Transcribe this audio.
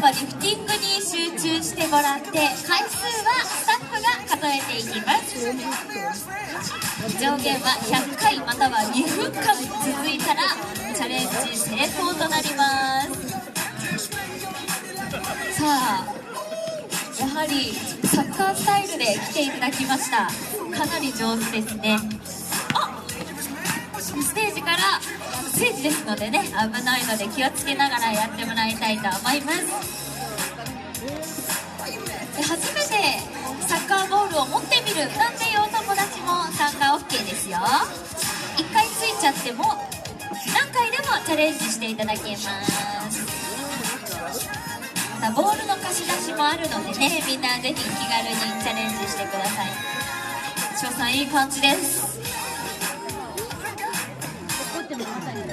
リフティングに集中してもらって、回数はスタッフが数えていきます。上限は100回または2分間続いたらチャレンジ成功となります。さあ、やはりサッカースタイルで来ていただきました。かなり上手ですね。ステージからステージですのでね、危ないので気をつけながらやってもらいたいと思います。初めてサッカーボールを持ってみるなんていうお友達も参加 OK ですよ。1回ついちゃっても何回でもチャレンジしていただけます。またボールの貸し出しもあるのでね、みんなぜひ気軽にチャレンジしてください。翔さんいい感じです。怒ってもらったり